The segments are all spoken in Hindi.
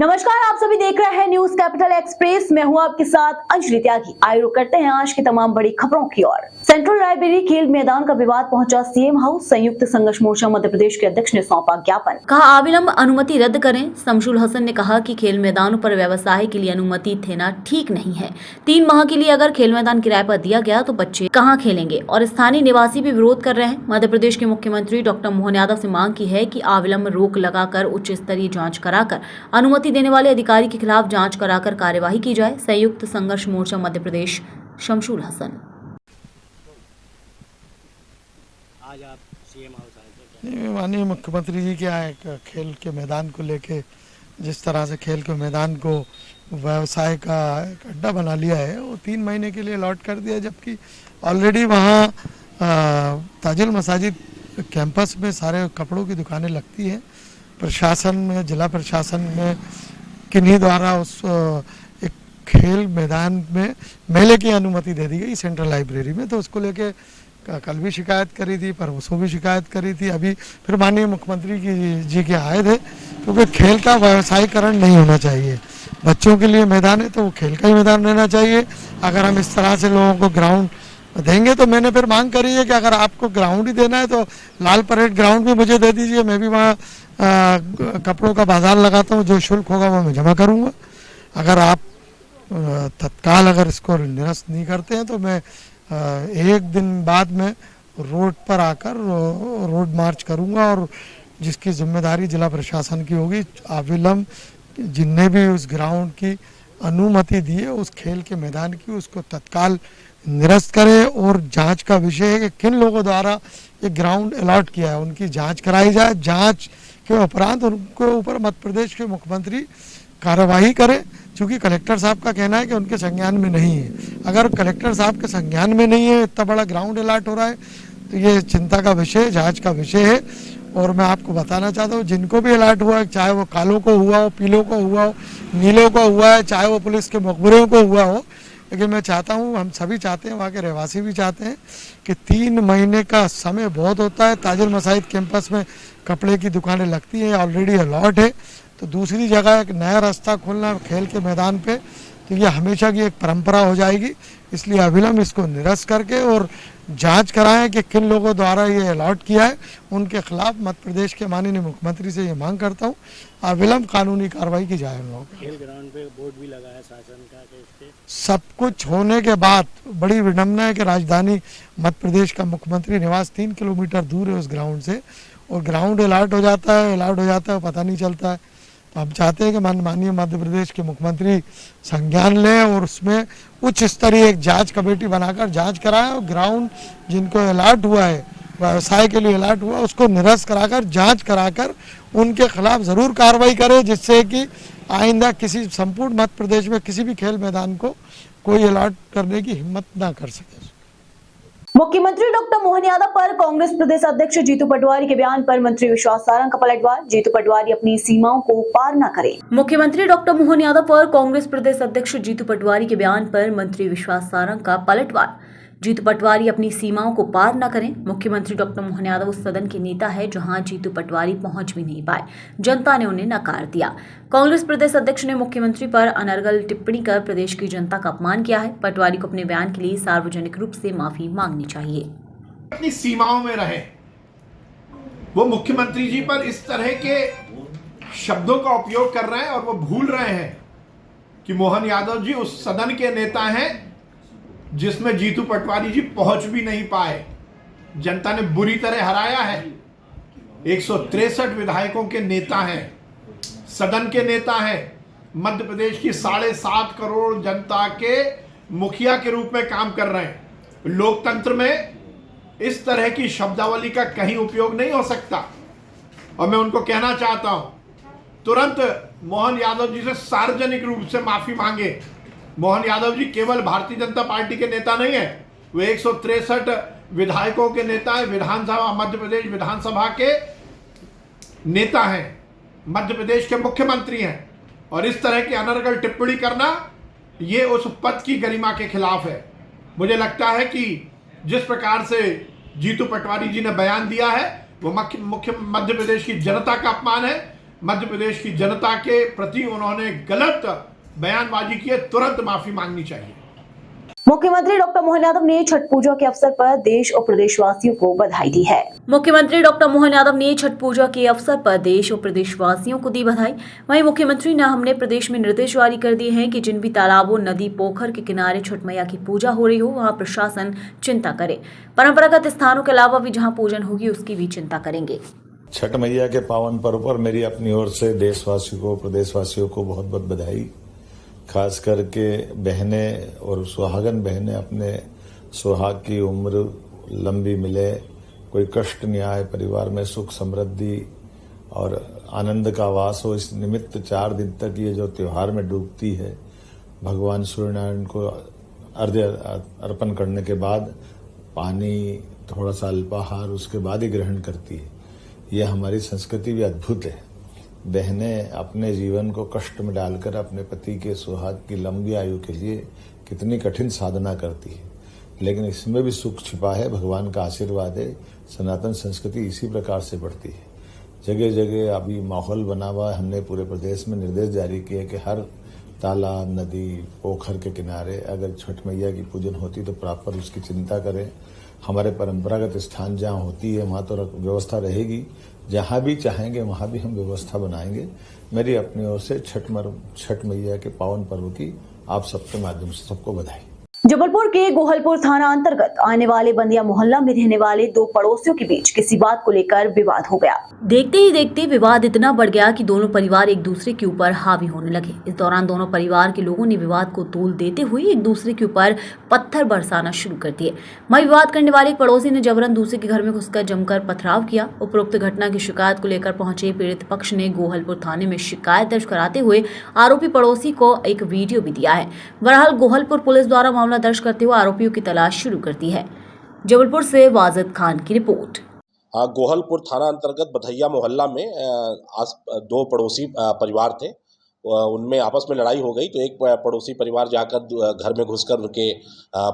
नमस्कार, आप सभी देख रहे हैं न्यूज कैपिटल एक्सप्रेस। मैं हूं आपके साथ अंजलि त्यागी। आइए रुक करते हैं आज की तमाम बड़ी खबरों की ओर। सेंट्रल लाइब्रेरी खेल मैदान का विवाद पहुंचा सीएम हाउस। संयुक्त संघर्ष मोर्चा मध्य प्रदेश के अध्यक्ष ने सौंपा ज्ञापन। कहा अविलंब अनुमति रद्द करें। शमशुल हसन ने कहा कि खेल मैदानों पर व्यवसाय के लिए अनुमति देना ठीक नहीं है। 3 माह के लिए अगर खेल मैदान किराए पर दिया गया तो बच्चे कहाँ खेलेंगे, और स्थानीय निवासी भी विरोध कर रहे हैं। मध्य प्रदेश के मुख्यमंत्री डॉक्टर मोहन यादव से मांग की है कि अविलंब रोक लगाकर उच्च स्तरीय जाँच कराकर अनुमति देने वाले अधिकारी के खिलाफ जांच कराकर कार्यवाही की जाए। संयुक्त संघर्ष मोर्चा मध्य प्रदेश, शमशुल हसन। आज आप सीएम हाउस आए थे, माननीय मुख्यमंत्री जी के आए खेल के मैदान को लेके, जिस तरह से खेल के मैदान को व्यवसाय का एक अड्डा बना लिया है, वो 3 महीने के लिए अलॉट कर दिया, जबकि ऑलरेडी वहाँ ताजुल मसाजिद कैंपस में सारे कपड़ों की दुकानें लगती हैं। प्रशासन में, जिला प्रशासन में किन्हीं द्वारा उस एक खेल मैदान में मेले की अनुमति दे दी गई सेंट्रल लाइब्रेरी में, तो उसको लेके कल भी शिकायत करी थी, परसों भी शिकायत करी थी। अभी फिर माननीय मुख्यमंत्री जी के आए थे, क्योंकि खेल का व्यवसायीकरण नहीं होना चाहिए। बच्चों के लिए मैदान है तो वो खेल का ही मैदान रहना चाहिए। अगर हम इस तरह से लोगों को ग्राउंड देंगे तो मैंने फिर मांग करी है कि अगर आपको ग्राउंड ही देना है तो लाल परेड ग्राउंड भी मुझे दे दीजिए, मैं भी वहाँ कपड़ों का बाजार लगाता हूँ, जो शुल्क होगा वो मैं जमा करूँगा। अगर आप तत्काल अगर इसको निरस्त नहीं करते हैं तो मैं 1 दिन बाद में रोड पर आकर रोड मार्च करूँगा, और जिसकी जिम्मेदारी जिला प्रशासन की होगी, अविलंब जिनने भी उस ग्राउंड की अनुमति दी है, उस खेल के मैदान की, उसको तत्काल निरस्त करें। और जांच का विषय है कि किन लोगों द्वारा ये ग्राउंड अलॉट किया है, उनकी जांच कराई जाए। जांच के उपरांत उनके ऊपर मध्य प्रदेश के मुख्यमंत्री कार्यवाही करें, क्योंकि कलेक्टर साहब का कहना है कि उनके संज्ञान में नहीं है। अगर कलेक्टर साहब के संज्ञान में नहीं है, इतना बड़ा ग्राउंड अलॉट हो रहा है, तो ये चिंता का विषय, जांच का विषय है। और मैं आपको बताना चाहता हूँ, जिनको भी अलॉट हुआ है, चाहे वो कालों को हुआ हो, पीलों को हुआ हो, नीलों को हुआ है, चाहे वो पुलिस के मुखबिरों को हुआ हो, लेकिन मैं चाहता हूँ, हम सभी चाहते हैं, वहाँ के रहवासी भी चाहते हैं कि 3 महीने का समय बहुत होता है। ताजुल मसाजिद कैंपस में कपड़े की दुकानें लगती हैं, ऑलरेडी अलॉट है, तो दूसरी जगह एक नया रास्ता खोलना खेल के मैदान पे, तो ये हमेशा की एक परंपरा हो जाएगी। इसलिए अविलंब इसको निरस्त करके और जांच कराएं कि किन लोगों द्वारा ये अलॉट किया है, उनके खिलाफ मध्य प्रदेश के माननीय मुख्यमंत्री से ये मांग करता हूँ, अविलंब कानूनी कार्रवाई की जाए उन लोगों पर। खेल ग्राउंड पे बोर्ड भी लगा है शासन का कि इसके सब कुछ होने के बाद बड़ी विडम्बना है कि राजधानी मध्य प्रदेश का मुख्यमंत्री निवास 3 किलोमीटर दूर है उस ग्राउंड से, और ग्राउंड अलॉट हो जाता है, पता नहीं चलता है। तो हम चाहते हैं कि माननीय मध्य प्रदेश के मुख्यमंत्री संज्ञान लें और उसमें उच्च स्तरीय एक जांच कमेटी बनाकर जांच कराएं, और ग्राउंड जिनको अलॉट हुआ है, व्यवसाय के लिए अलॉट हुआ, उसको निरस्त कराकर जांच कराकर उनके खिलाफ ज़रूर कार्रवाई करें, जिससे कि आइंदा किसी संपूर्ण मध्य प्रदेश में किसी भी खेल मैदान को कोई अलॉट करने की हिम्मत ना कर सके। मुख्यमंत्री डॉक्टर मोहन यादव पर कांग्रेस प्रदेश अध्यक्ष जीतू पटवारी के बयान पर मंत्री विश्वास सारंग का पलटवार। जीतू पटवारी अपनी सीमाओं को पार न करें। मुख्यमंत्री डॉक्टर मोहन यादव पर कांग्रेस प्रदेश अध्यक्ष जीतू पटवारी के बयान पर मंत्री विश्वास सारंग का पलटवार। जीतू पटवारी अपनी सीमाओं को पार न करें। मुख्यमंत्री डॉक्टर मोहन यादव उस सदन के नेता है जहां जीतू पटवारी पहुंच भी नहीं पाए, जनता ने उन्हें नकार दिया। कांग्रेस प्रदेश अध्यक्ष ने मुख्यमंत्री पर अनर्गल टिप्पणी कर प्रदेश की जनता का अपमान किया है। पटवारी को अपने बयान के लिए सार्वजनिक रूप से माफी मांगनी चाहिए। अपनी सीमाओं में रहे। वो मुख्यमंत्री जी पर इस तरह के शब्दों का उपयोग कर रहे हैं, और वो भूल रहे हैं कि मोहन यादव जी उस सदन के नेता हैं जिसमें जीतू पटवारी जी पहुंच भी नहीं पाए। जनता ने बुरी तरह हराया है। 163 विधायकों के नेता हैं, सदन के नेता हैं, मध्य प्रदेश की 7.5 करोड़ जनता के मुखिया के रूप में काम कर रहे हैं। लोकतंत्र में इस तरह की शब्दावली का कहीं उपयोग नहीं हो सकता, और मैं उनको कहना चाहता हूं, तुरंत मोहन यादव जी से सार्वजनिक रूप से माफी मांगे। मोहन यादव जी केवल भारतीय जनता पार्टी के नेता नहीं है, वे 163 विधायकों के नेता हैं, विधानसभा, मध्य प्रदेश विधानसभा के नेता हैं, मध्य प्रदेश के मुख्यमंत्री हैं, और इस तरह की अनर्गल टिप्पणी करना ये उस पद की गरिमा के खिलाफ है। मुझे लगता है कि जिस प्रकार से जीतू पटवारी जी ने बयान दिया है, वो मुख्य मध्य प्रदेश की जनता का अपमान है। मध्य प्रदेश की जनता के प्रति उन्होंने गलत बयानबाजी की है, तुरंत माफी मांगनी चाहिए। मुख्यमंत्री डॉक्टर मोहन यादव ने छठ पूजा के अवसर पर देश और प्रदेशवासियों को बधाई दी है। मुख्यमंत्री डॉक्टर मोहन यादव ने छठ पूजा के अवसर पर देश और प्रदेशवासियों को दी बधाई। वहीं मुख्यमंत्री ने हमने प्रदेश में निर्देश जारी कर दिए हैं कि जिन भी तालाबों, नदी, पोखर के किनारे छठ मैया की पूजा हो रही हो वहां प्रशासन चिंता करे। परंपरागत स्थानों के अलावा भी जहाँ पूजन होगी उसकी भी चिंता करेंगे। छठ मैया के पावन पर्व पर मेरी अपनी ओर से देशवासियों को, प्रदेशवासियों को बहुत बहुत बधाई। खास करके बहनें और सुहागन बहनें अपने सुहाग की उम्र लंबी मिले, कोई कष्ट नहीं आए, परिवार में सुख समृद्धि और आनंद का वास हो। इस निमित्त 4 दिन तक ये जो त्योहार में डूबती है, भगवान सूर्यनारायण को अर्घ्य अर्पण करने के बाद पानी, थोड़ा सा अल्पाहार उसके बाद ही ग्रहण करती है। यह हमारी संस्कृति भी अद्भुत है। बहनें अपने जीवन को कष्ट में डालकर अपने पति के सुहाग की लंबी आयु के लिए कितनी कठिन साधना करती है, लेकिन इसमें भी सुख छिपा है। भगवान का आशीर्वाद है। सनातन संस्कृति इसी प्रकार से बढ़ती है। जगह जगह अभी माहौल बना हुआ है। हमने पूरे प्रदेश में निर्देश जारी किए कि हर तालाब, नदी, पोखर के किनारे अगर छठ मैया की पूजन होती तो प्रॉपर उसकी चिंता करें। हमारे परंपरागत स्थान जहाँ होती है वहाँ तो व्यवस्था रहेगी, जहाँ भी चाहेंगे वहाँ भी हम व्यवस्था बनाएंगे। मेरी अपनी ओर से छठ मैया के पावन पर्व की आप सबके माध्यम से सबको बधाई। जबलपुर के गोहलपुर थाना अंतर्गत आने वाले बंदिया मोहल्ला में रहने वाले 2 पड़ोसियों के बीच किसी बात को लेकर विवाद हो गया। देखते ही देखते विवाद इतना बढ़ गया कि दोनों परिवार एक दूसरे के ऊपर हावी होने लगे। इस दौरान दोनों परिवार के लोगों ने विवाद को तूल देते हुए एक दूसरे के ऊपर पत्थर बरसाना शुरू कर दिए। वहीं विवाद करने वाले एक पड़ोसी ने जबरन दूसरे के घर में घुसकर जमकर पथराव किया। उपरोक्त घटना की शिकायत को लेकर पहुंचे पीड़ित पक्ष ने गोहलपुर थाने में शिकायत दर्ज कराते हुए आरोपी पड़ोसी को एक वीडियो भी दिया है। बहरहाल गोहलपुर पुलिस द्वारा मामला दर्ज करते हुए आरोपियों की तलाश शुरू कर दी है। जबलपुर से वाजिद खान की रिपोर्ट। गोहलपुर थाना अंतर्गत बधैया मोहल्ला में 2 पड़ोसी परिवार थे। उनमें आपस में लड़ाई हो गई तो एक पड़ोसी परिवार जाकर घर में घुसकर उनके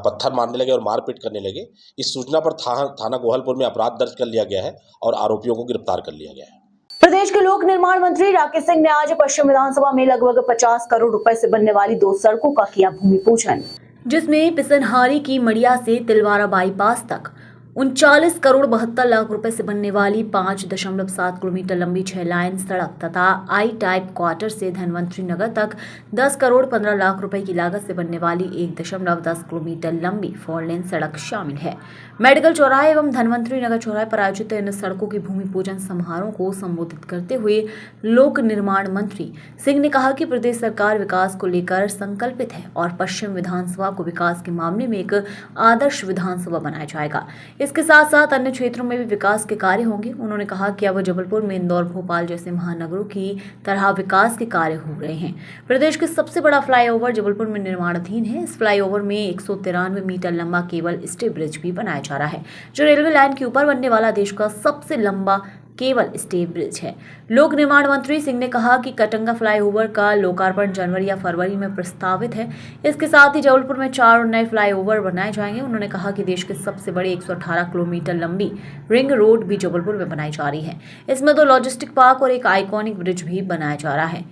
पत्थर मारने लगे और मारपीट करने लगे। इस सूचना पर थाना गोहलपुर में अपराध दर्ज कर लिया गया है और आरोपियों को गिरफ्तार कर लिया गया है। प्रदेश के लोक निर्माण मंत्री राकेश सिंह ने आज पश्चिम विधानसभा में लगभग 50 करोड़ रुपए से बनने वाली 2 सड़कों का किया भूमि पूजन, जिसमें पिसनहारी की मड़िया से तिलवारा बाईपास तक 39 करोड़ 72 लाख रुपए से बनने वाली 5.7 किलोमीटर लंबी 6 लाइन सड़क तथा आई टाइप क्वार्टर से धनवंतरी नगर तक 10 करोड़ 15 लाख रुपए की लागत से बनने वाली 1.10 किलोमीटर लंबी 4 लेन सड़क शामिल है। मेडिकल चौराहे एवं धनवंतरी नगर चौराहे पर आयोजित इन सड़कों की भूमि पूजन समारोह को संबोधित करते हुए लोक निर्माण मंत्री सिंह ने कहा कि प्रदेश सरकार विकास को लेकर संकल्पित है और पश्चिम विधानसभा को विकास के मामले में एक आदर्श विधानसभा बनाया जाएगा। इसके साथ साथ अन्य क्षेत्रों में भी विकास के कार्य होंगे। उन्होंने कहा कि अब जबलपुर में इंदौर, भोपाल जैसे महानगरों की तरह विकास के कार्य हो रहे हैं। प्रदेश के सबसे बड़ा फ्लाईओवर जबलपुर में निर्माणाधीन है। इस फ्लाईओवर में 193 मीटर लंबा केबल स्टे ब्रिज भी बनाया जा रहा है, जो रेलवे लाइन के ऊपर बनने वाला देश का सबसे लंबा केवल स्टे ब्रिज है। लोक निर्माण मंत्री सिंह ने कहा कि कटंगा फ्लाईओवर का लोकार्पण जनवरी या फरवरी में प्रस्तावित है। इसके साथ ही जबलपुर में 4 नए फ्लाईओवर बनाए जाएंगे। उन्होंने कहा कि देश के सबसे बड़े 118 किलोमीटर लंबी रिंग रोड भी जबलपुर में बनाई जा रही है। इसमें 2 लॉजिस्टिक पार्क और एक आइकॉनिक ब्रिज भी बनाया जा रहा है।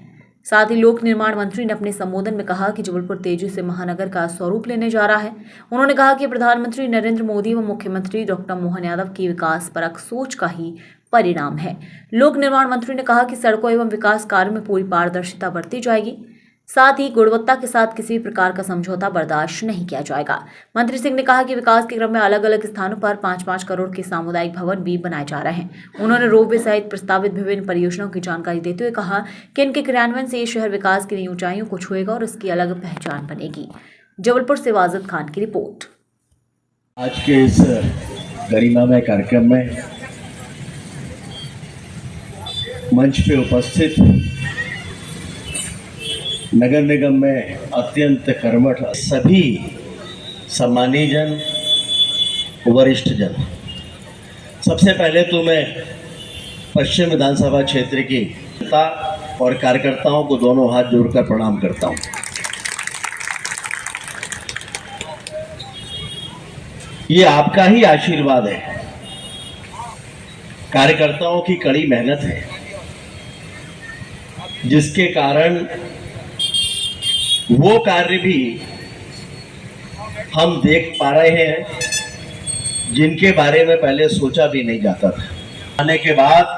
साथ ही लोक निर्माण मंत्री ने अपने संबोधन में कहा कि जबलपुर तेजी से महानगर का स्वरूप लेने जा रहा है। उन्होंने कहा कि प्रधानमंत्री नरेंद्र मोदी व मुख्यमंत्री डॉक्टर मोहन यादव की विकास परक सोच का ही परिणाम है। लोक निर्माण मंत्री ने कहा कि सड़कों एवं विकास कार्यों में पूरी पारदर्शिता बरती जाएगी। साथ ही गुणवत्ता के साथ किसी भी प्रकार का समझौता बर्दाश्त नहीं किया जाएगा। मंत्री सिंह ने कहा कि विकास के क्रम में अलग अलग स्थानों पर 5-5 करोड़ के सामुदायिक भवन भी बनाए जा रहे हैं। उन्होंने रोपवे सहित प्रस्तावित विभिन्न परियोजनाओं की जानकारी देते हुए कहा कि इनके क्रियान्वयन से ये शहर विकास की नई ऊंचाइयों को छुएगा और इसकी अलग पहचान बनेगी। जबलपुर से वाजिद खान की रिपोर्ट। आज के इस गरिमामय कार्यक्रम में मंच पे उपस्थित नगर निगम में अत्यंत कर्मठ सभी सम्मानीय जन, वरिष्ठ जन, सबसे पहले तो मैं पश्चिम विधानसभा क्षेत्र की जनता और कार्यकर्ताओं को दोनों हाथ जोड़कर प्रणाम करता हूं। ये आपका ही आशीर्वाद है, कार्यकर्ताओं की कड़ी मेहनत है जिसके कारण वो कार्य भी हम देख पा रहे हैं जिनके बारे में पहले सोचा भी नहीं जाता था। आने के बाद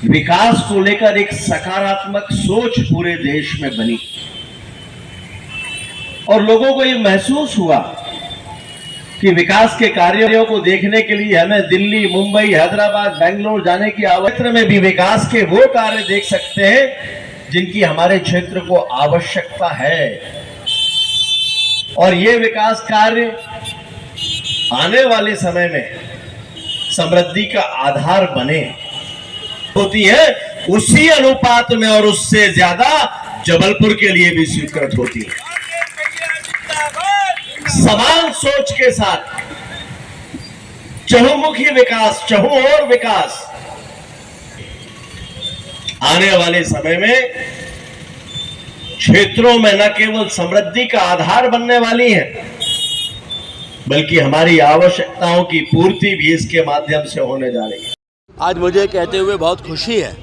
विकास को लेकर एक सकारात्मक सोच पूरे देश में बनी और लोगों को ये महसूस हुआ कि विकास के कार्यों को देखने के लिए हमें दिल्ली, मुंबई, हैदराबाद, बेंगलोर जाने की आवश्यकता में भी विकास के वो कार्य देख सकते हैं जिनकी हमारे क्षेत्र को आवश्यकता है। और ये विकास कार्य आने वाले समय में समृद्धि का आधार बने होती है, उसी अनुपात में और उससे ज्यादा जबलपुर के लिए भी स्वीकृत होती है। समान सोच के साथ चहुमुखी विकास, चहुओर विकास आने वाले समय में क्षेत्रों में न केवल समृद्धि का आधार बनने वाली है, बल्कि हमारी आवश्यकताओं की पूर्ति भी इसके माध्यम से होने जा रही है। आज मुझे कहते हुए बहुत खुशी है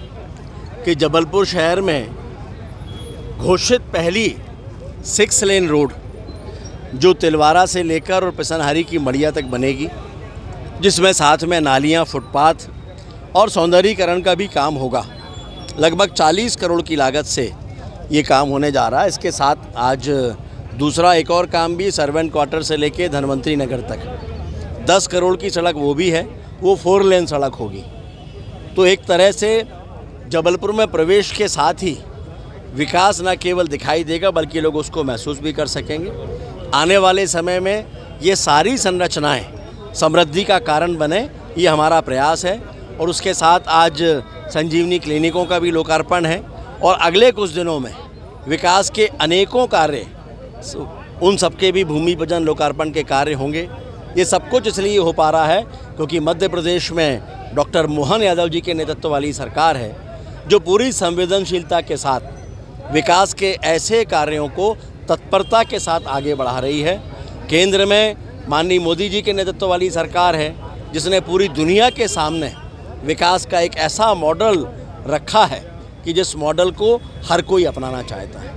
कि जबलपुर शहर में घोषित पहली 6 लेन रोड जो तिलवारा से लेकर और पिसनहारी की मड़िया तक बनेगी, जिसमें साथ में नालियां, फुटपाथ और सौंदर्यीकरण का भी काम होगा। लगभग 40 करोड़ की लागत से ये काम होने जा रहा है। इसके साथ आज दूसरा एक और काम भी सर्वेंट क्वार्टर से लेके धनवंतरी नगर तक 10 करोड़ की सड़क वो भी है, वो 4 लेन सड़क होगी। तो एक तरह से जबलपुर में प्रवेश के साथ ही विकास न केवल दिखाई देगा बल्कि लोग उसको महसूस भी कर सकेंगे। आने वाले समय में ये सारी संरचनाएं समृद्धि का कारण बने, ये हमारा प्रयास है। और उसके साथ आज संजीवनी क्लिनिकों का भी लोकार्पण है और अगले कुछ दिनों में विकास के अनेकों कार्य, उन सबके भी भूमि पूजन, लोकार्पण के कार्य होंगे। ये सब कुछ इसलिए हो पा रहा है क्योंकि मध्य प्रदेश में डॉक्टर मोहन यादव जी के नेतृत्व वाली सरकार है जो पूरी संवेदनशीलता के साथ विकास के ऐसे कार्यों को तत्परता के साथ आगे बढ़ा रही है। केंद्र में माननीय मोदी जी के नेतृत्व वाली सरकार है जिसने पूरी दुनिया के सामने विकास का एक ऐसा मॉडल रखा है कि जिस मॉडल को हर कोई अपनाना चाहता है।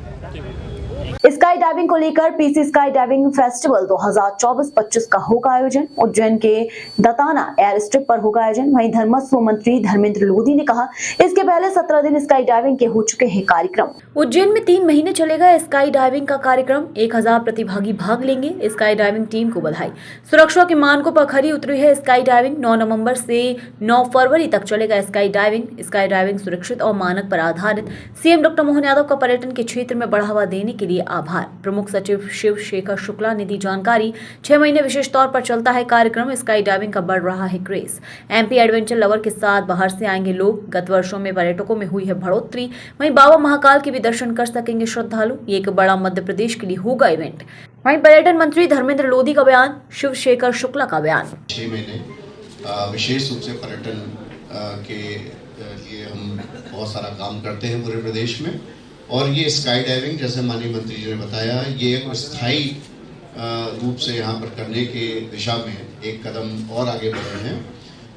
स्काई डाइविंग को लेकर पीसी स्काई डाइविंग फेस्टिवल 2024-25 का होगा आयोजन। उज्जैन के दताना एयर स्ट्रिप पर होगा आयोजन। वहीं धर्मस्व मंत्री धर्मेंद्र लोधी ने कहा, इसके पहले 17 दिन स्काई डाइविंग के हो चुके हैं कार्यक्रम। उज्जैन में 3 महीने चलेगा स्काई डाइविंग का कार्यक्रम। 1000 प्रतिभागी भाग लेंगे। स्काई डाइविंग टीम को बधाई। सुरक्षा के मानकों पर खरी उतरी है स्काई डाइविंग। 9 नवंबर से 9 फरवरी तक चलेगा स्काई डाइविंग। स्काई डाइविंग सुरक्षित और मानक पर आधारित। सीएम डॉक्टर मोहन यादव का पर्यटन के क्षेत्र में बढ़ावा देने के लिए आभार। प्रमुख सचिव शिव शेखर शुक्ला ने दी जानकारी। 6 महीने विशेष तौर पर चलता है कार्यक्रम। स्काई डाइविंग का बढ़ रहा है क्रेज। एमपी एडवेंचर लवर के साथ बाहर से आएंगे लोग। गत वर्षों में पर्यटकों में हुई है बढ़ोतरी। वहीं बाबा महाकाल के भी दर्शन कर सकेंगे श्रद्धालु। ये एक बड़ा मध्य प्रदेश के लिए होगा इवेंट। वहीं पर्यटन मंत्री धर्मेंद्र लोधी का बयान, शिव शेखर शुक्ला का बयान। 6 महीने विशेष रूप से पर्यटन के लिए हम बहुत सारा काम करते हैं पूरे प्रदेश में। और ये स्काई डाइविंग, जैसे माननीय मंत्री जी ने बताया, ये एक स्थायी रूप से यहाँ पर करने के दिशा में एक कदम और आगे बढ़ रहे हैं।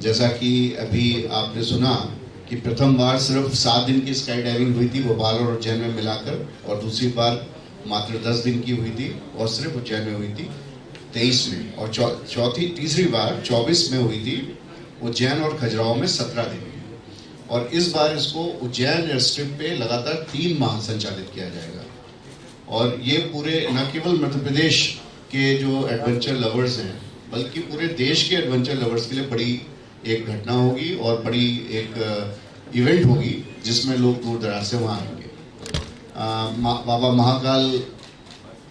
जैसा कि अभी आपने सुना कि प्रथम बार सिर्फ 7 दिन की स्काई डाइविंग हुई थी भोपाल और उज्जैन में मिलाकर, और दूसरी बार मात्र 10 दिन की हुई थी और सिर्फ उज्जैन में हुई थी 23 में, और तीसरी बार 24 में हुई थी उज्जैन और खजुराहो में 17 दिन। और इस बार इसको उज्जैन एयर स्ट्रिप पे लगातार 3 माह संचालित किया जाएगा। और ये पूरे न केवल मध्य प्रदेश के जो एडवेंचर लवर्स हैं बल्कि पूरे देश के एडवेंचर लवर्स के लिए बड़ी एक घटना होगी और बड़ी एक इवेंट होगी जिसमें लोग दूर दराज से वहाँ आएंगे। बाबा महाकाल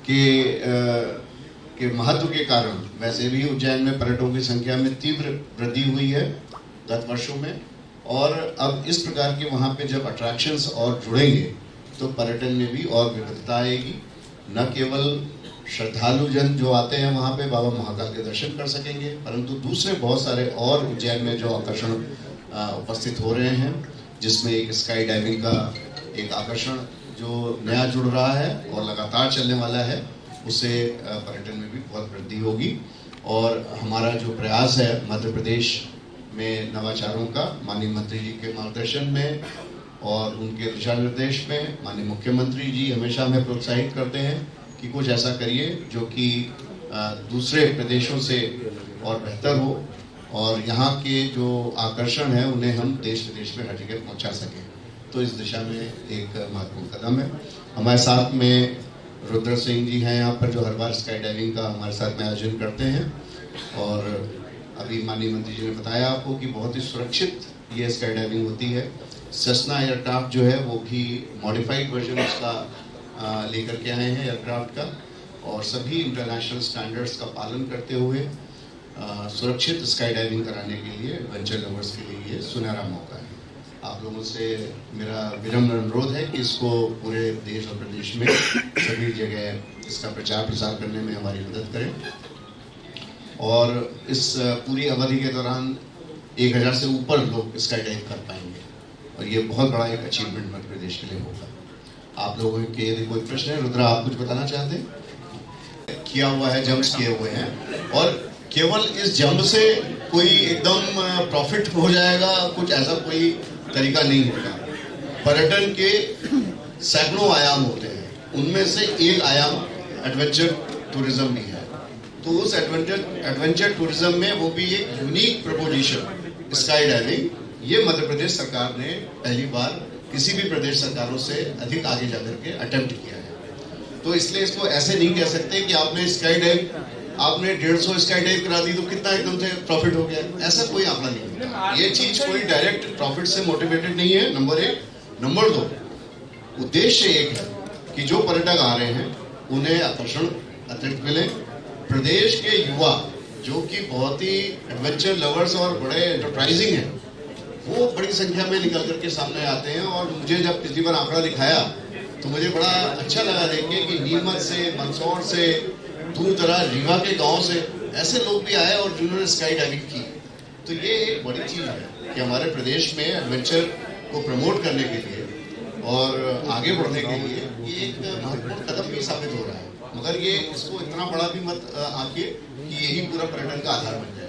के महत्व के कारण वैसे भी उज्जैन में पर्यटकों की संख्या में तीव्र वृद्धि हुई है गत वर्षों में। और अब इस प्रकार के वहाँ पे जब अट्रैक्शंस और जुड़ेंगे तो पर्यटन में भी और विविधता आएगी। न केवल श्रद्धालु जन जो आते हैं वहाँ पे बाबा महाकाल के दर्शन कर सकेंगे, परंतु दूसरे बहुत सारे और उज्जैन में जो आकर्षण उपस्थित हो रहे हैं, जिसमें एक स्काई डाइविंग का एक आकर्षण जो नया जुड़ रहा है और लगातार चलने वाला है, उससे पर्यटन में भी बहुत वृद्धि होगी। और हमारा जो प्रयास है मध्य प्रदेश में नवाचारों का माननीय मंत्री जी के मार्गदर्शन में और उनके दिशा निर्देश में माननीय मुख्यमंत्री जी हमेशा हमें प्रोत्साहित करते हैं कि कुछ ऐसा करिए जो कि दूसरे प्रदेशों से और बेहतर हो और यहाँ के जो आकर्षण है उन्हें हम देश विदेश में हर जगह पहुँचा सकें। तो इस दिशा में एक महत्वपूर्ण कदम है। हमारे साथ में रुद्र सिंह जी हैं यहाँ पर, जो हर बार स्काई डाइविंग का हमारे साथ में आयोजन करते हैं। और अभी माननीय मंत्री जी ने बताया आपको कि बहुत ही सुरक्षित ये स्काई डाइविंग होती है। सेस्ना एयरक्राफ्ट जो है वो भी मॉडिफाइड वर्जन उसका लेकर के आए हैं एयरक्राफ्ट का, और सभी इंटरनेशनल स्टैंडर्ड्स का पालन करते हुए सुरक्षित स्काई डाइविंग कराने के लिए एडवेंचर लवर्स के लिए ये सुनहरा मौका है। आप लोगों से मेरा विनम्र अनुरोध है कि इसको पूरे देश और प्रदेश में सभी जगह इसका प्रचार प्रसार करने में हमारी मदद करें। और इस पूरी अवधि के दौरान 1000 से ऊपर लोग स्काई डाइव कर पाएंगे और ये बहुत बड़ा एक अचीवमेंट मध्य प्रदेश के लिए होगा। आप लोगों के यदि कोई प्रश्न है, रुद्रा आप कुछ बताना चाहते हैं? किया हुआ है, जंप्स किए हुए हैं, और केवल इस जंप से कोई एकदम प्रॉफिट हो जाएगा, कुछ ऐसा कोई तरीका नहीं होता। पर्यटन के सैकड़ों आयाम होते हैं, उनमें से एक आयाम एडवेंचर टूरिज्म भी है। तो उस एडवेंचर टूरिज्म में वो भी एक यूनिक प्रपोजिशन स्काई डाइविंग, ये मध्य प्रदेश सरकार ने पहली बार किसी भी प्रदेश सरकारों से अधिक आगे जाकर के अटेम्प्ट किया है। तो इसलिए इसको ऐसे नहीं कह सकते कि आपने स्काई डाइव, आपने 150 स्काई डाइव करा दी तो कितना एकदम से प्रॉफिट हो गया, ऐसा कोई आंकड़ा नहीं होता। ये चीज कोई डायरेक्ट प्रॉफिट से मोटिवेटेड नहीं है, नंबर 1। नंबर 2, उद्देश्य एक है कि जो पर्यटक आ रहे हैं उन्हें आकर्षण अतिरिक्त मिले। प्रदेश के युवा जो कि बहुत ही एडवेंचर लवर्स और बड़े एंटरप्राइजिंग हैं, वो बड़ी संख्या में निकल करके सामने आते हैं। और मुझे जब पिछली बार आंकड़ा दिखाया तो मुझे बड़ा अच्छा लगा देख के कि नीमच से, मंदसौर से, दूर दराज रीवा के गांव से ऐसे लोग भी आए और जिन्होंने स्काई डाइविंग की। तो ये एक बड़ी चीज है कि हमारे प्रदेश में एडवेंचर को प्रमोट करने के लिए और आगे बढ़ने के लिए ये एक महत्वपूर्ण कदम भी साबित हो रहा है। मगर ये इसको इतना बड़ा भी मत आंके कि यही पूरा पर्यटन का आधार बन जाए।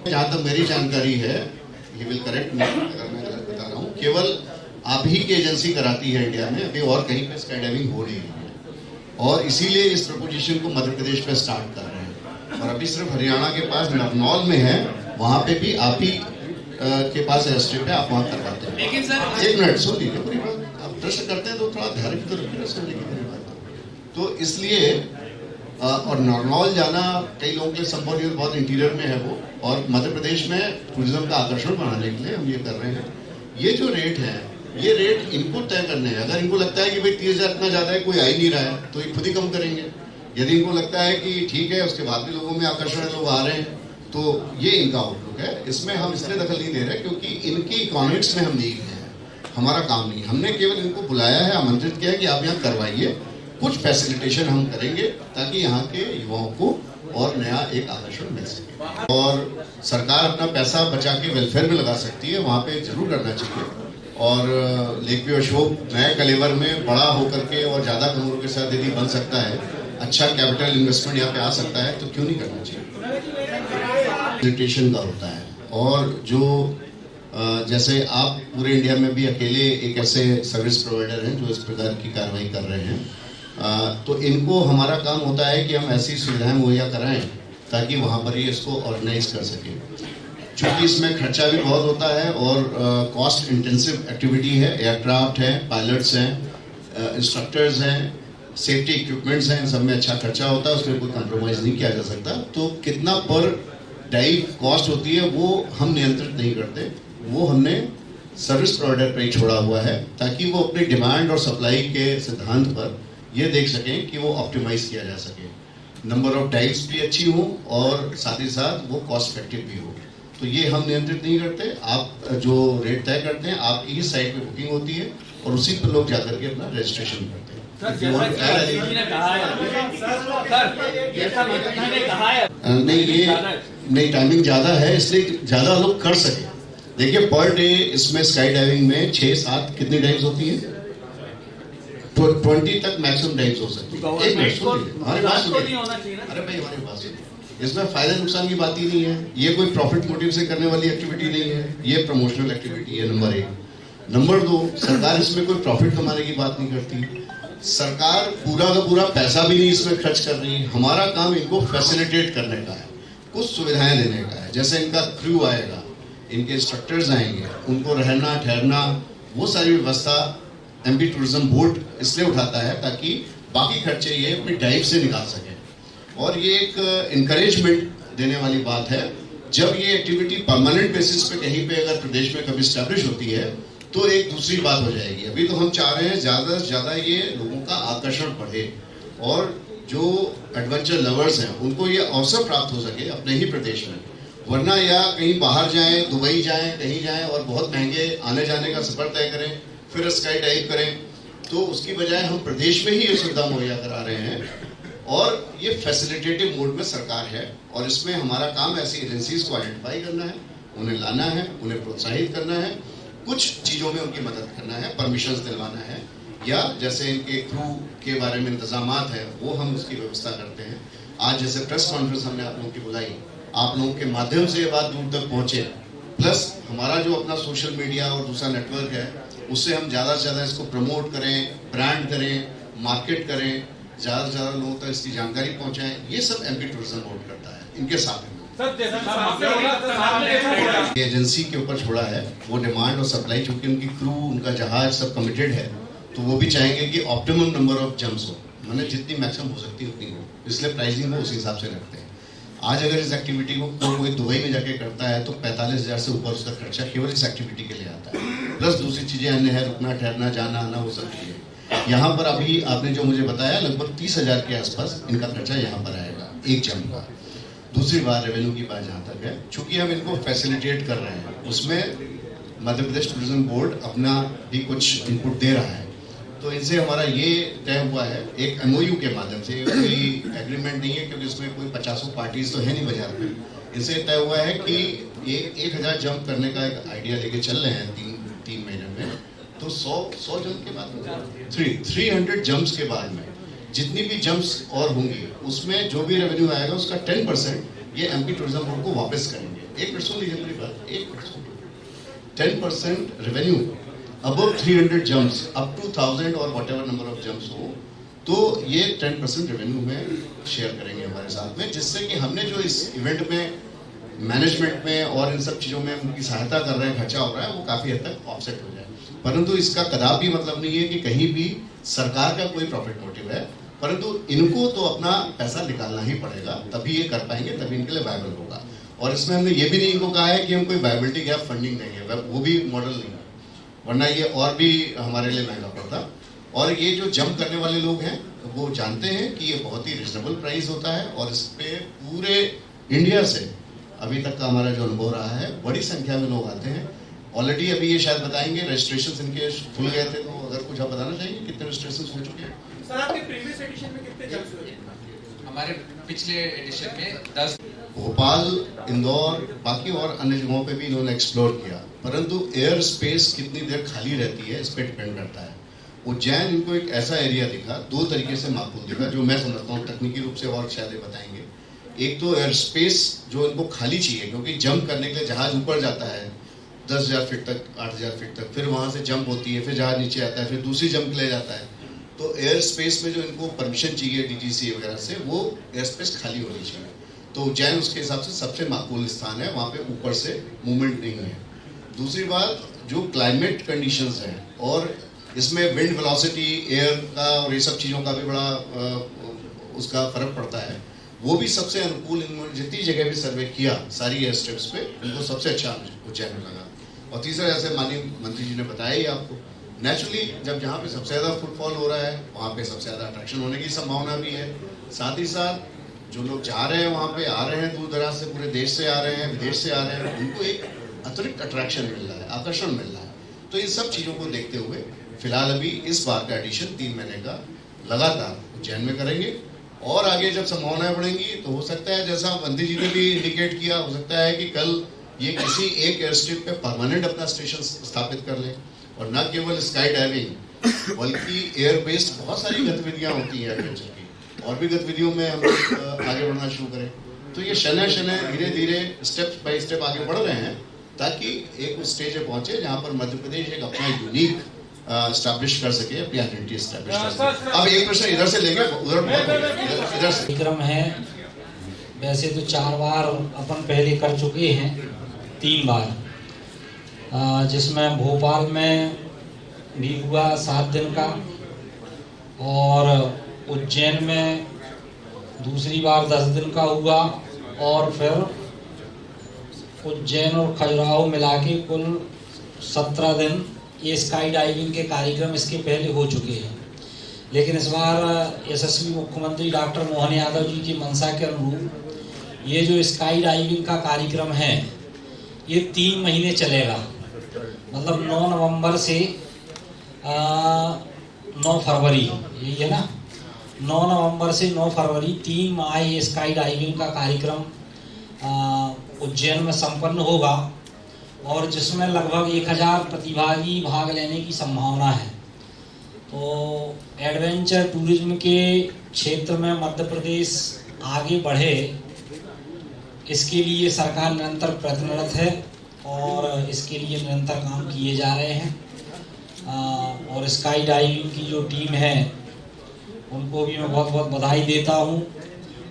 जहाँ तक मेरी जानकारी है, ये विल करेक्ट मी अगर मैं गलत बता रहा हूँ, केवल आप ही की एजेंसी कराती है इंडिया में, अभी और कहीं पे स्काई डाइविंग हो रही है। और इसीलिए इस प्रपोजिशन को मध्य प्रदेश में स्टार्ट कर रहे हैं। और अभी सिर्फ हरियाणा के पास नरनौल में है, वहाँ पे भी आप ही के पास एयरस्ट्रिप है, आप वहाँ करवाते हैं। लेकिन सर एक मिनट सुन लीजिए पूरी बात, आप प्रश्न करते हैं तो थोड़ा धैर्य भी तो रखिए सुनने की मेरी बात। तो इसलिए और नरनौल जाना कई लोगों के लिए संभव नहीं, बहुत इंटीरियर में है वो, और मध्य प्रदेश में टूरिज्म का आकर्षण बढ़ाने के लिए हम ये कर रहे हैं। ये जो रेट है, ये रेट इनको तय करने हैं। अगर इनको लगता है कि भाई 30,000 इतना ज्यादा है, कोई आ ही नहीं रहा है, तो ये खुद ही कम करेंगे। यदि इनको लगता है कि ठीक है, उसके बाद भी लोगों में आकर्षण है, लोग आ रहे हैं, तो ये इनका आउटलुक है। इसमें हम इसलिए दखल नहीं दे रहे क्योंकि इनकी इकोनॉमिक्स में हम नहीं हैं, हमारा काम नहीं। हमने केवल इनको बुलाया है, आमंत्रित किया है कि आप यहाँ करवाइए, कुछ फैसिलिटेशन हम करेंगे ताकि यहाँ के युवाओं को और नया एक आकर्षण मिल सके। और सरकार अपना पैसा बचा के वेलफेयर में लगा सकती है, वहाँ पे जरूर करना चाहिए। और लेक व्यू अशोक नए कलेवर में बड़ा होकर के और ज़्यादा कमरों के साथ यदि बन सकता है, अच्छा कैपिटल इन्वेस्टमेंट यहाँ पे आ सकता है, तो क्यों नहीं करना चाहिए। फैसिलिटेशन का होता है, और जो जैसे आप पूरे इंडिया में भी अकेले एक ऐसे सर्विस प्रोवाइडर हैं जो इस प्रकार की कार्रवाई कर रहे हैं, तो इनको हमारा काम होता है कि हम ऐसी सुविधाएं मुहैया कराएं ताकि वहाँ पर ही इसको ऑर्गेनाइज कर सकें। चूँकि इसमें खर्चा भी बहुत होता है और कॉस्ट इंटेंसिव एक्टिविटी है, एयरक्राफ्ट है, पायलट्स हैं, इंस्ट्रक्टर्स हैं, सेफ्टी इक्विपमेंट्स हैं, इन सब में अच्छा खर्चा होता है, उसमें कोई कॉम्प्रोमाइज़ नहीं किया जा सकता। तो कितना पर डाइव कॉस्ट होती है वो हम नियंत्रित नहीं करते, वो हमने सर्विस प्रोवाइडर पर ही छोड़ा हुआ है ताकि वो अपनी डिमांड और सप्लाई के सिद्धांत पर ये देख सकें कि वो ऑप्टिमाइज किया जा सके, नंबर ऑफ डाइव्स भी अच्छी हो और साथ ही साथ वो कॉस्ट इफेक्टिव भी हो। तो ये हम नियंत्रित नहीं करते, आप जो रेट तय करते हैं आपकी ही साइट पे बुकिंग होती है और उसी पर लोग जाकर के अपना रजिस्ट्रेशन करते हैं। नहीं टाइमिंग ज़्यादा है इसलिए ज़्यादा लोग कर सके। देखिए पर डे इसमें स्काई डाइविंग में 6-7 कितनी डाइव्स होती हैं, 20 तक मैक्सिमम डाइव्स हो सकती है। एक मिनट सुनिए, हमारे पास सुनिए, अरे भाई हमारे पास सुनिए, इसमें फायदा नुकसान की बात ही नहीं है, ये कोई प्रॉफिट मोटिव से करने वाली एक्टिविटी नहीं है, ये प्रमोशनल एक्टिविटी है। नंबर 1। नंबर 2, सरकार इसमें कोई प्रॉफिट कमाने की बात नहीं करती। सरकार पूरा का पूरा पैसा भी नहीं इसमें खर्च कर रही। हमारा काम इनको फैसिलिटेट करने का है, कुछ सुविधाएं देने का है। जैसे इनका क्रू आएगा, इनके इंस्ट्रक्टर्स आएंगे, उनको रहना ठहरना वो सारी व्यवस्था एमपी टूरिज्म बोर्ड इसलिए उठाता है ताकि बाकी खर्चे ये अपनी डाइव से निकाल सके। और ये एक इनकरेजमेंट देने वाली बात है। जब ये एक्टिविटी परमानेंट बेसिस पे कहीं पे अगर प्रदेश में कभी स्टैब्लिश होती है तो एक दूसरी बात हो जाएगी। अभी तो हम चाह रहे हैं ज़्यादा से ज़्यादा ये लोगों का आकर्षण बढ़े और जो एडवेंचर लवर्स हैं उनको ये अवसर प्राप्त हो सके अपने ही प्रदेश में। वरना या कहीं बाहर जाएं, दुबई जाएं, कहीं जाएं और बहुत महंगे आने जाने का सफर तय करें, फिर स्काई डाइव करें, तो उसकी बजाय हम प्रदेश में ही ये सुविधा मुहैया करा रहे हैं। और ये फैसिलिटेटिव मोड में सरकार है और इसमें हमारा काम ऐसी एजेंसीज को आइडेंटिफाई करना है, उन्हें लाना है, उन्हें प्रोत्साहित करना है, कुछ चीज़ों में उनकी मदद करना है, परमिशंस दिलवाना है, या जैसे इनके क्रू के बारे में इंतजामात है वो हम उसकी व्यवस्था करते हैं। आज जैसे प्रेस कॉन्फ्रेंस हमने आप लोगों की बुलाई, आप लोगों के माध्यम से ये बात दूर तक पहुँचे, प्लस हमारा जो अपना सोशल मीडिया और दूसरा नेटवर्क है उससे हम ज़्यादा से ज़्यादा इसको प्रमोट करें, ब्रांड करें, मार्केट करें, ज़्यादा से ज़्यादा लोगों तक इसकी जानकारी पहुँचाएं। ये सब एमपी टूरिज्म बोर्ड करता है, इनके साथ में एजेंसी के ऊपर छोड़ा है वो डिमांड और सप्लाई, चूंकि उनकी क्रू, उनका जहाज सब कमिटेड है, तो वो भी चाहेंगे कि ऑप्टिमम नंबर ऑफ जम्प्स हो, मैंने जितनी मैक्सिमम हो सकती है उतनी हो, इसलिए प्राइसिंग वो उस हिसाब से रखते हैं। आज अगर इस एक्टिविटी को कोई दुबई में जाके करता है तो 45,000 से ऊपर उसका खर्चा केवल इस एक्टिविटी के लिए आता है, प्लस दूसरी चीज़ें अन्य है, रुकना ठहरना जाना आना वो सब चीज़ें। यहाँ पर अभी आपने जो मुझे बताया लगभग 30,000 के आसपास इनका खर्चा यहाँ पर आएगा एक जम्प का। दूसरी बात रेवेन्यू की बात जहाँ तक है, चूंकि हम इनको फैसिलिटेट कर रहे हैं उसमें मध्य प्रदेश टूरिज्म बोर्ड अपना भी कुछ इनपुट दे रहा है, तो इनसे हमारा ये तय हुआ है एक एमओयू के माध्यम से, कोई एग्रीमेंट नहीं है क्योंकि उसमें कोई 50 पार्टीज तो है नहीं बाजार में। इनसे तय हुआ है कि ये 1000 जंप करने का एक आइडिया लेके चल रहे हैं तीन महीने में, तो 100 जंप के बाद 300 जंप्स के बाद में जितनी भी जंप्स और होंगी उसमें जो भी रेवेन्यू आएगा उसका 10% ये एमपी टूरिज्म बोर्ड को वापस करेंगे। 1% सुन लीजिए मेरी बात, 1% 10% revenue above 300 jumps up to 1000 और whatever number of jumps हो, तो ये 10% रेवेन्यू में शेयर करेंगे हमारे साथ में, जिससे कि हमने जो इस इवेंट में मैनेजमेंट में और इन सब चीज़ों में उनकी सहायता कर रहे हैं, खर्चा हो रहा है, वो काफ़ी हद तक ऑफसेट हो जाए। परंतु इसका कदापि मतलब नहीं है कि कहीं भी सरकार का कोई प्रॉफिट मोटिव है, परंतु इनको तो अपना पैसा निकालना ही पड़ेगा, तभी ये कर पाएंगे, तभी इनके लिए वायबल होगा। और इसमें हमने ये भी नहीं इनको कहा है कि हम कोई वायबिलिटी गैप फंडिंग देंगे, वो भी मॉडल नहीं है, वरना ये और भी हमारे लिए महंगा पड़ता। और ये जो जंप करने वाले लोग हैं वो जानते हैं कि ये बहुत ही रिजनेबल प्राइस होता है और इस पे पूरे इंडिया से अभी तक का हमारा जो अनुभव रहा है बड़ी संख्या में लोग आते हैं। ऑलरेडी अभी ये शायद बताएंगे रजिस्ट्रेशन इनके खुल गए थे, तो अगर कुछ आप बताना चाहेंगे कितने रजिस्ट्रेशन हो चुके हैं? सर आपके प्रीवियस एडिशन में कितने जंप्स हुए? हमारे पिछले एडिशन में 10। भोपाल, इंदौर, बाकी और अन्य जगहों पे भी इन्होंने एक्सप्लोर किया, परंतु एयर स्पेस कितनी देर खाली रहती है इस पर डिपेंड करता है। उज्जैन इनको एक ऐसा एरिया दिखा, दो तरीके से माकूल दिखा, जो मैं समझता हूँ तकनीकी रूप से और शायद ये बताएंगे। एक तो एयर स्पेस जो इनको खाली चाहिए, क्योंकि जंप करने के लिए जहाज ऊपर जाता है 10,000 फीट तक, 8,000 फीट तक, फिर वहाँ से जंप होती है, फिर जहाज नीचे आता है, फिर दूसरी जंप ले जाता है। तो एयर स्पेस में जो इनको परमिशन चाहिए डीजीसी वगैरह से, वो एयर स्पेस खाली होनी चाहिए। तो उज्जैन उसके हिसाब से सबसे माकूल स्थान है, वहाँ पे ऊपर से मूवमेंट नहीं है। दूसरी बात, जो क्लाइमेट कंडीशंस हैं और इसमें विंड वेलोसिटी, एयर का और ये सब चीज़ों का भी बड़ा उसका फर्क पड़ता है, वो भी सबसे अनुकूल इन्होंने जितनी जगह भी सर्वे किया सारी एयर स्ट्रिप्स पे, उनको सबसे अच्छा उज्जैन में लगा। और तीसरा, जैसे माननीय मंत्री जी ने बताया ही आपको, नेचुरली जब जहाँ पे सबसे ज़्यादा फुटफॉल हो रहा है वहाँ पे सबसे ज़्यादा अट्रैक्शन होने की संभावना भी है। साथ ही साथ जो लोग जा रहे हैं वहाँ पे, आ रहे हैं दूर दराज से, पूरे देश से आ रहे हैं, विदेश से आ रहे हैं, उनको एक अतिरिक्त अट्रैक्शन मिल रहा है, आकर्षण मिल रहा है। तो इन सब चीज़ों को देखते हुए फिलहाल अभी इस बार का एडिशन 3 महीने का लगातार उज्जैन में करेंगे, और आगे जब संभावनाएं बढ़ेंगी तो हो सकता है, जैसा मंत्री जी ने भी इंडिकेट किया, हो सकता है कि कल ये किसी एक एयर स्ट्रिप पे परमानेंट अपना स्टेशन स्थापित कर लें, और न केवल स्काई डाइविंग बल्कि एयर बेस्ड बहुत सारी गतिविधियां होती हैं एडवेंचर की, और भी गतिविधियों में हम आगे बढ़ना शुरू करें। तो ये शनय शनय धीरे धीरे स्टेप बाय स्टेप आगे बढ़ रहे हैं, ताकि एक उस स्टेज पे पहुंचे जहां पर मध्य प्रदेश एक अपना यूनिक स्टैब्लिश कर सके, अपनी आइडेंटिटी स्टैब्लिश कर सके। अब एक प्रश्न इधर से लेंगे, उधर बहुत हो गया, इधर से। कार्यक्रम है, वैसे तो 4 बार अपन पहले कर चुके हैं, 3 बार, जिसमें भोपाल में भी हुआ 7 दिन का, और उज्जैन में दूसरी बार 10 दिन का हुआ, और फिर उज्जैन और खजुराहो मिला के कुल 17 दिन ये स्काई डाइविंग के कार्यक्रम इसके पहले हो चुके हैं। लेकिन इस बार यशस्वी मुख्यमंत्री डॉक्टर मोहन यादव जी की मंशा के अनुरूप ये जो स्काई डाइविंग का कार्यक्रम है ये 3 महीने चलेगा, मतलब 9 नवंबर से 9 फरवरी, यही है ना, 9 नवंबर से 9 फरवरी 3 माह ये स्काई डाइविंग का कार्यक्रम उज्जैन में संपन्न होगा, और जिसमें लगभग 1000 प्रतिभागी भाग लेने की संभावना है। तो एडवेंचर टूरिज्म के क्षेत्र में मध्य प्रदेश आगे बढ़े, इसके लिए सरकार निरंतर प्रयत्नरत है और इसके लिए निरंतर काम किए जा रहे हैं। और स्काई डाइविंग की जो टीम है उनको भी मैं बहुत बहुत बधाई देता हूं,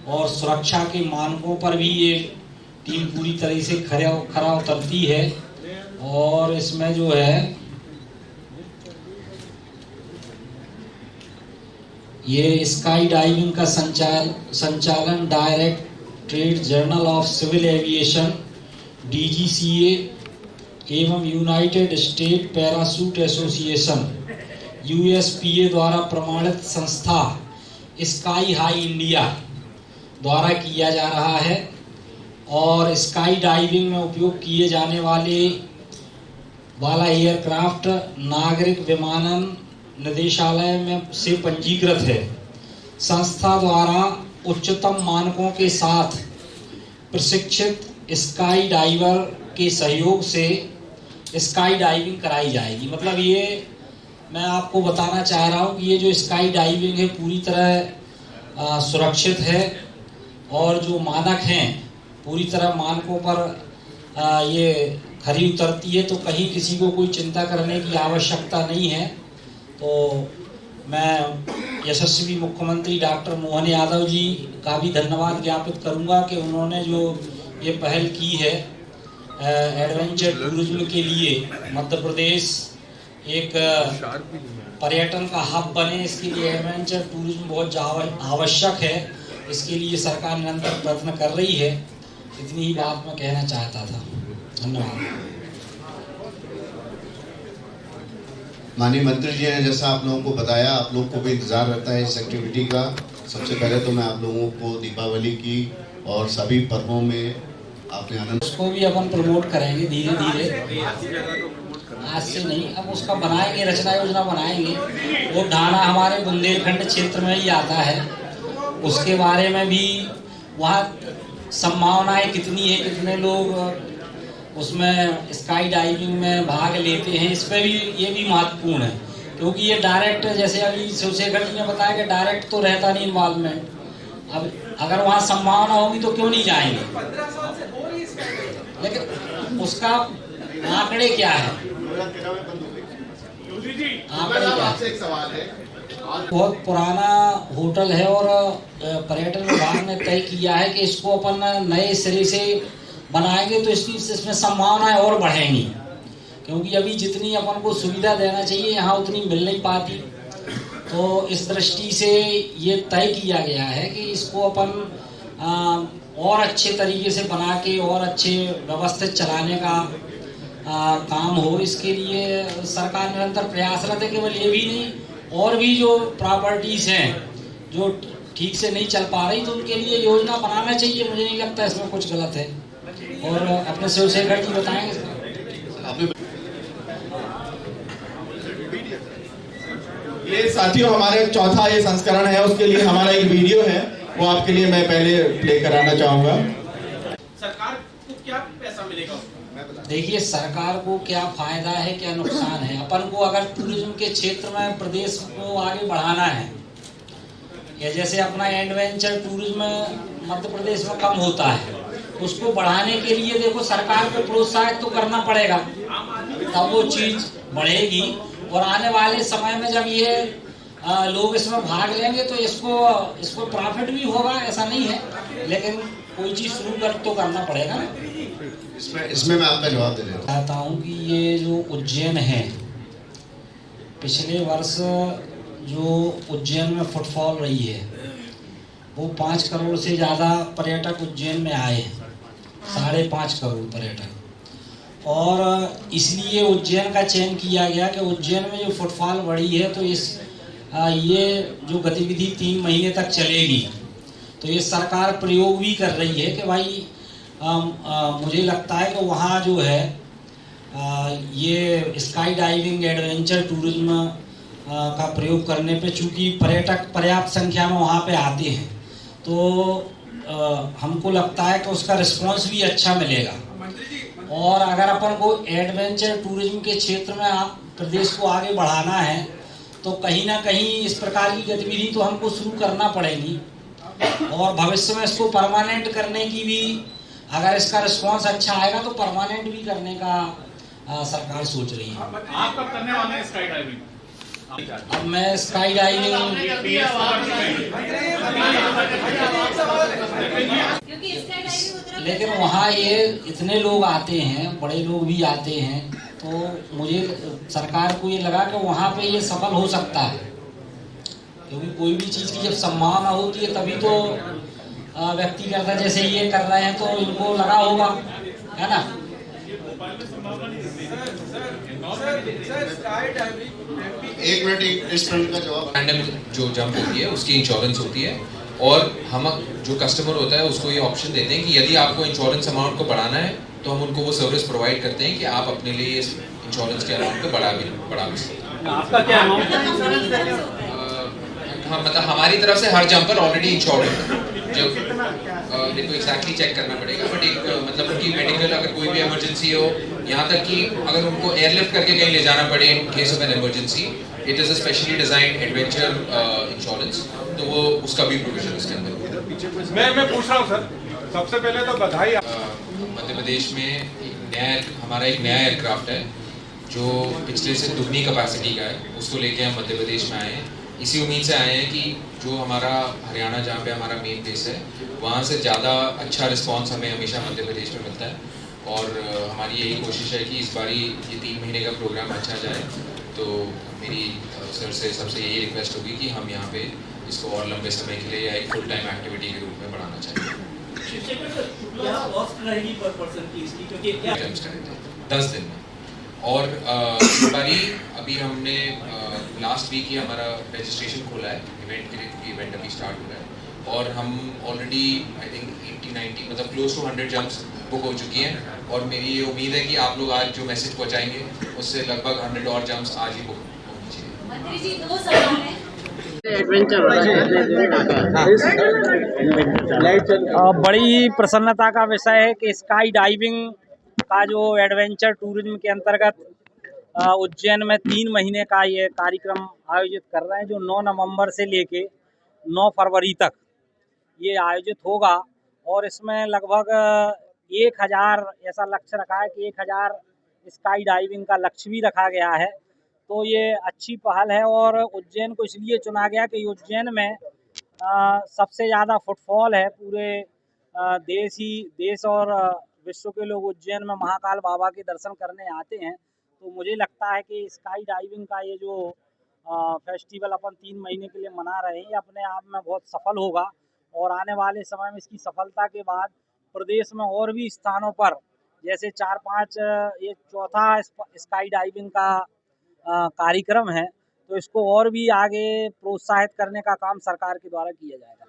और सुरक्षा के मानकों पर भी ये टीम पूरी तरह से खरा उतरती है। और इसमें जो है ये स्काई डाइविंग का संचालन directorate general of civil aviation DGCA एवं united state parachute association USPA द्वारा प्रमाणित संस्था स्काई हाई इंडिया द्वारा किया जा रहा है। और स्काई डाइविंग में उपयोग किए जाने वाला एयरक्राफ्ट नागरिक विमानन निदेशालय में से पंजीकृत है। संस्था द्वारा उच्चतम मानकों के साथ प्रशिक्षित स्काई डाइवर के सहयोग से स्काई डाइविंग कराई जाएगी। मतलब ये मैं आपको बताना चाह रहा हूँ कि ये जो स्काई डाइविंग है पूरी तरह सुरक्षित है, और जो मानक हैं पूरी तरह मानकों पर ये खरी उतरती है, तो कहीं किसी को कोई चिंता करने की आवश्यकता नहीं है। तो मैं यशस्वी मुख्यमंत्री डॉक्टर मोहन यादव जी का भी धन्यवाद ज्ञापित करूंगा कि उन्होंने जो ये पहल की है एडवेंचर टूरिज्म के लिए, मध्य प्रदेश एक पर्यटन का हब बने, इसके लिए एडवेंचर टूरिज्म बहुत आवश्यक है। इसके लिए सरकार निरंतर प्रयत्न कर रही है। इतनी ही बात मैं कहना चाहता था। धन्यवाद। माननीय मंत्री जी ने जैसा आप लोगों को बताया, आप लोगों को भी इंतजार रहता है इस एक्टिविटी का। सबसे पहले तो मैं आप लोगों को दीपावली की और सभी पर्वों में आपने आनंद, उसको भी अपन प्रमोट करेंगे धीरे धीरे, आज से नहीं, अब उसका बनाएंगे, रचना योजना बनाएंगे। वो ढाना हमारे बुंदेलखंड क्षेत्र में ही आता है, उसके बारे में भी वहाँ संभावनाएं कितनी है, कितने लोग उसमें स्काई डाइविंग में भाग लेते हैं, इस पर भी ये भी महत्वपूर्ण है। क्योंकि ये डायरेक्ट, जैसे अभी शिवशेखर जी ने बताया कि डायरेक्ट तो रहता नहीं इन्वॉल्वमेंट, अब अगर वहाँ संभावना होगी तो क्यों नहीं जाएंगे। लेकिन उसका आंकड़े क्या है, आंकड़े क्या है? बहुत पुराना होटल है और पर्यटन विभाग ने तय किया है कि इसको अपन नए सिरे से बनाएंगे तो इसमें संभावनाएं और बढ़ेंगी, क्योंकि अभी जितनी अपन को सुविधा देना चाहिए यहाँ उतनी मिल नहीं पाती। तो इस दृष्टि से ये तय किया गया है कि इसको अपन और अच्छे तरीके से बना के और अच्छे व्यवस्थित चलाने का काम हो। इसके लिए सरकार निरंतर प्रयासरत है। केवल ये भी नहीं, और भी जो प्रॉपर्टीज हैं जो ठीक से नहीं चल पा रही, तो उनके लिए योजना बनाना चाहिए। मुझे नहीं लगता इसमें कुछ गलत है। और अपने शिवशेखर जी बताएंगे। ये साथियों हमारे चौथा ये संस्करण है, उसके लिए हमारा एक वीडियो है, वो आपके लिए मैं पहले प्ले कराना चाहूंगा। सरकार को क्या पैसा मिलेगा? देखिए, सरकार को क्या फायदा है, क्या नुकसान है। अपन को अगर टूरिज्म के क्षेत्र में प्रदेश को आगे बढ़ाना है, या जैसे अपना एडवेंचर टूरिज्म मध्य प्रदेश में कम होता है। उसको बढ़ाने के लिए देखो सरकार को प्रोत्साहित तो करना पड़ेगा, तब वो चीज बढ़ेगी। और आने वाले समय में जब ये लोग इसमें भाग लेंगे तो इसको प्रॉफिट भी होगा, ऐसा नहीं है, लेकिन कोई चीज शुरू तो करना पड़ेगा ना। इसमें मैं आपका जवाब दे देता चाहता हूँ कि ये जो उज्जैन है, पिछले वर्ष जो उज्जैन में फुटफॉल रही है वो 5 करोड़ से ज़्यादा पर्यटक उज्जैन में आए, 5.5 करोड़ पर्यटक। और इसलिए उज्जैन का चयन किया गया कि उज्जैन में जो फुटफॉल बढ़ी है तो ये जो गतिविधि 3 महीने तक चलेगी। तो ये सरकार प्रयोग भी कर रही है कि भाई मुझे लगता है कि वहाँ जो है ये स्काई डाइविंग एडवेंचर टूरिज्म का प्रयोग करने पे, चूँकि पर्यटक पर्याप्त संख्या में वहाँ पे आते हैं तो हमको लगता है कि उसका रिस्पांस भी अच्छा मिलेगा। और अगर अपन को एडवेंचर टूरिज्म के क्षेत्र में प्रदेश को आगे बढ़ाना है तो कहीं ना कहीं इस प्रकार की गतिविधि तो हमको शुरू करना पड़ेगी। और भविष्य में इसको परमानेंट करने की भी, अगर इसका रिस्पांस अच्छा आएगा तो परमानेंट भी करने का सरकार सोच रही है। आप कब करने वाले हैं स्काई डाइविंग? अब मैं स्काई डाइविंग, लेकिन वहाँ ये इतने लोग आते हैं, बड़े लोग भी आते हैं, तो मुझे सरकार को ये लगा कि वहाँ पे ये सफल हो सकता है, क्योंकि कोई भी चीज़ की जब संभावना होती है तभी तो व्यक्ति करता है। जैसे ये कर रहे हैं तो इनको लगा होगा, है ना। एक मिनट, इस प्रश्न का जवाब। रैंडम जो जंप होती है उसकी इंश्योरेंस होती है, और हम जो कस्टमर होता है उसको ये ऑप्शन देते हैं कि यदि आपको इंश्योरेंस अमाउंट को बढ़ाना है तो हम उनको वो सर्विस प्रोवाइड करते हैं कि आप अपने लिए इस इंश्योरेंस के अमाउंट को बढ़ा भी सकते हैं। आपका क्या अमाउंट? हाँ, मतलब हमारी तरफ से हर जंपर ऑलरेडी इंश्योर्ड है। जब देखो एग्जैक्टली चेक करना पड़ेगा, बट एक मतलब उनकी मेडिकल अगर कोई भी इमरजेंसी हो, यहाँ तक कि अगर उनको एयरलिफ्ट करके कहीं ले जाना पड़े in case of an emergency, it is a specially designed adventure insurance, तो वो उसका भी प्रोविजन उसके अंदर। मैं पूछ रहा हूँ सर, सबसे पहले तो बधाई। मध्य प्रदेश में हमारा एक नया एयरक्राफ्ट है जो पिछले से दुगनी कैपेसिटी का है, उसको लेके हम मध्य प्रदेश में आए हैं। इसी उम्मीद से आए हैं कि जो हमारा हरियाणा, जहाँ पे हमारा मेन बेस है, वहाँ से ज़्यादा अच्छा रिस्पांस हमें हमेशा मध्य प्रदेश में मिलता है। और हमारी यही कोशिश है कि इस बारी ये 3 महीने का प्रोग्राम अच्छा जाए। तो मेरी सर से सबसे यही रिक्वेस्ट होगी कि हम यहाँ पे इसको और लंबे समय के लिए या एक फुल टाइम एक्टिविटी के रूप में बढ़ाना चाहिए। 10 दिन में। और इस बारी अभी हमने लास्ट वीक ही हमारा रजिस्ट्रेशन खोला है इवेंट के लिए, क्योंकि इवेंट अभी स्टार्ट हुआ है। और हम ऑलरेडी आई थिंक 80-90 मतलब क्लोज टू 100 जंप्स बुक हो चुकी हैं। और मेरी ये उम्मीद है कि आप लोग आज जो मैसेज पहुंचाएंगे उससे लगभग 100 और जंप्स आज ही बुक होनी चाहिए। मंत्री जी, 2 सवाल हैं। बड़ी प्रसन्नता का विषय है कि स्काई डाइविंग का जो एडवेंचर टूरिज्म के अंतर्गत उज्जैन में 3 महीने का ये कार्यक्रम आयोजित कर रहे हैं, जो 9 नवंबर से लेके 9 फरवरी तक ये आयोजित होगा। और इसमें लगभग 1000 ऐसा लक्ष्य रखा है कि 1000 स्काई डाइविंग का लक्ष्य भी रखा गया है। तो ये अच्छी पहल है। और उज्जैन को इसलिए चुना गया कि उज्जैन में सबसे ज़्यादा फुटफॉल है, पूरे देश और विश्व के लोग उज्जैन में महाकाल बाबा के दर्शन करने आते हैं। तो मुझे लगता है कि स्काई डाइविंग का ये जो फेस्टिवल अपन 3 महीने के लिए मना रहे हैं, ये अपने आप में बहुत सफल होगा। और आने वाले समय में इसकी सफलता के बाद प्रदेश में और भी स्थानों पर, जैसे 4-5 ये चौथा स्काई डाइविंग का कार्यक्रम है, तो इसको और भी आगे प्रोत्साहित करने का काम सरकार के द्वारा किया जाएगा।